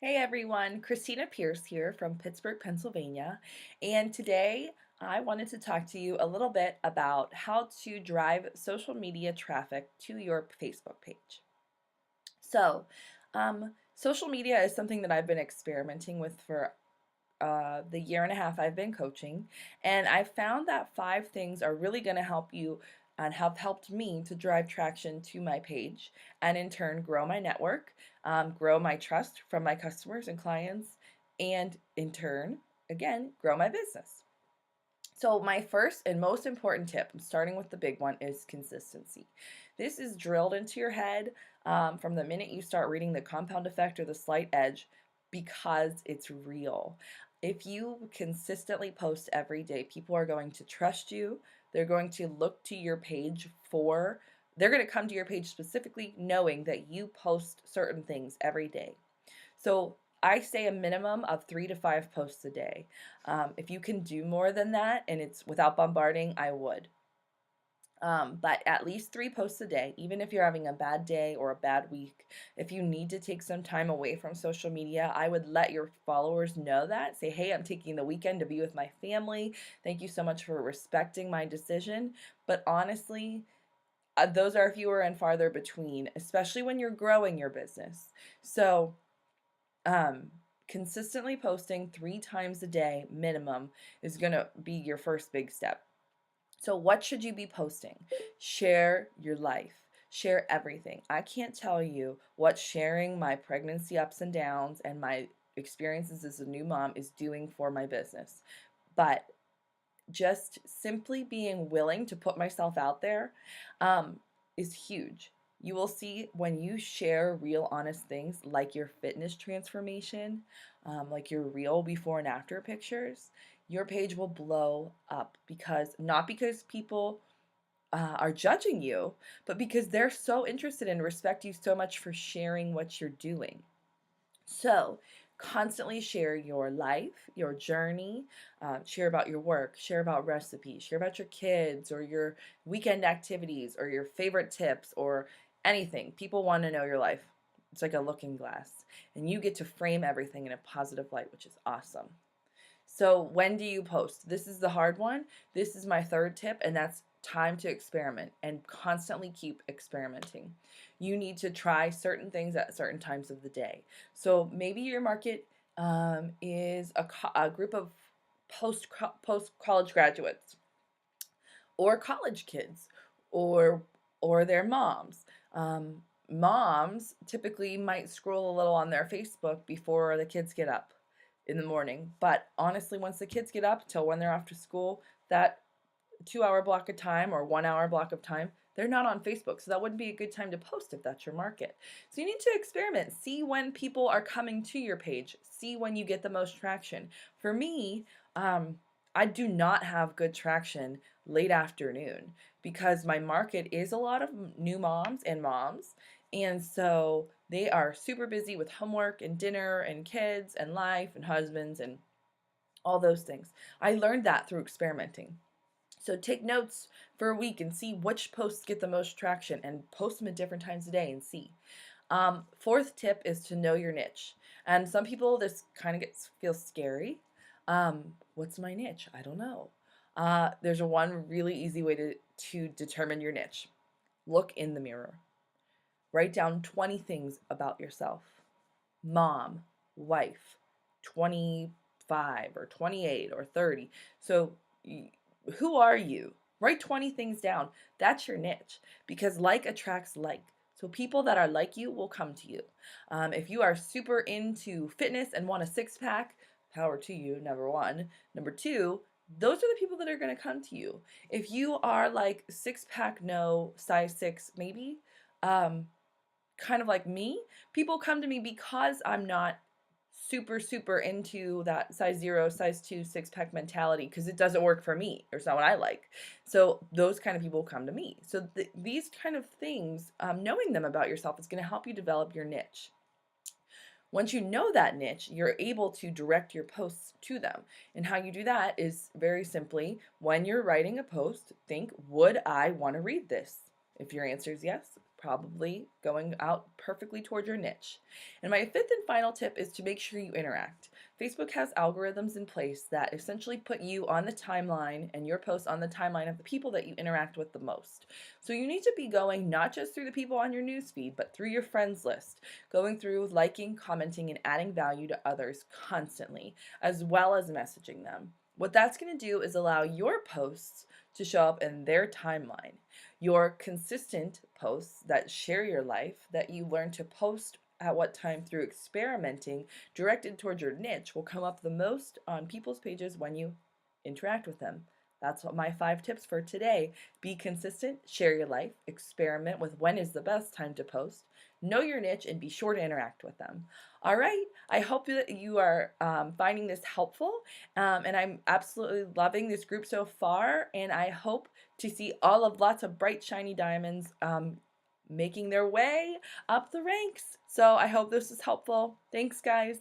Hey everyone, Christina Pierce here from Pittsburgh, Pennsylvania, and today I wanted to talk to you a little bit about how to drive social media traffic to your Facebook page. So, social media is something that I've been experimenting with for the year and a half I've been coaching, and I've found that five things are really going to help you and have helped me to drive traction to my page and in turn grow my network, grow my trust from my customers and clients, and in turn, again, grow my business. So, my first and most important tip, I'm starting with the big one, is consistency. This is drilled into your head from the minute you start reading The Compound Effect or The Slight Edge because it's real. If you consistently post every day, people are going to trust you. They're going to look to your page they're going to come to your page specifically knowing that you post certain things every day. So I say a minimum of 3 to 5 posts a day. If you can do more than that and it's without bombarding, I would. But at least 3 posts a day, even if you're having a bad day or a bad week, if you need to take some time away from social media, I would let your followers know that. Say, hey, I'm taking the weekend to be with my family. Thank you so much for respecting my decision. But honestly, those are fewer and farther between, especially when you're growing your business. So, um, consistently posting 3 times a day minimum is going to be your first big step. So, what should you be posting? Share your life. Share everything. I can't tell you what sharing my pregnancy ups and downs and my experiences as a new mom is doing for my business. But just simply being willing to put myself out there is huge. You will see when you share real, honest things like your fitness transformation, like your real before and after pictures, your page will blow up because not because people are judging you, but because they're so interested and respect you so much for sharing what you're doing. So, constantly share your life, your journey, share about your work, share about recipes, share about your kids or your weekend activities or your favorite tips or anything. People want to know your life. It's like a looking glass, and you get to frame everything in a positive light, which is awesome. So, when do you post? This is the hard one. This is my third tip, and that's time to experiment and constantly keep experimenting. You need to try certain things at certain times of the day. So, maybe your market is a group of post college graduates or college kids or their moms. Moms typically might scroll a little on their Facebook before the kids get up in the morning. But honestly, once the kids get up till when they're off to school, that 2 hour block of time or 1 hour block of time, they're not on Facebook. So that wouldn't be a good time to post if that's your market. So you need to experiment. See when people are coming to your page. See when you get the most traction. For me, I do not have good traction late afternoon because my market is a lot of new moms and moms. And so they are super busy with homework and dinner and kids and life and husbands and all those things. I learned that through experimenting. So take notes for a week and see which posts get the most traction and post them at different times of day and see. Fourth tip is to know your niche. And some people this kind of feels scary. What's my niche? I don't know. There's one really easy way to determine your niche. Look in the mirror. Write down 20 things about yourself. Mom, wife, 25 or 28 or 30. So who are you? Write 20 things down. That's your niche because like attracts like. So people that are like you will come to you. If you are super into fitness and want a six pack, power to you, number one. Number two, those are the people that are going to come to you. If you are like six pack, no, size six, maybe, kind of like me, people come to me because I'm not super into that size zero, size two, six pack mentality because it doesn't work for me or it's not what I like. So those kind of people come to me. So these kind of things, knowing them about yourself is going to help you develop your niche. Once you know that niche, you're able to direct your posts to them. And how you do that is very simply when you're writing a post, think, would I want to read this? If your answer is yes, probably going out perfectly toward your niche. And my fifth and final tip is to make sure you interact. Facebook has algorithms in place that essentially put you on the timeline and your posts on the timeline of the people that you interact with the most. So you need to be going not just through the people on your newsfeed, but through your friends list, going through liking, commenting, and adding value to others constantly, as well as messaging them. What that's going to do is allow your posts to show up in their timeline. Your consistent posts that share your life, that you learn to post at what time through experimenting directed towards your niche, will come up the most on people's pages when you interact with them. That's what my 5 tips for today. Be consistent, share your life, experiment with when is the best time to post, know your niche, and be sure to interact with them. All right, I hope that you are finding this helpful, and I'm absolutely loving this group so far, and I hope to see lots of bright, shiny diamonds making their way up the ranks. So I hope this is helpful. Thanks, guys.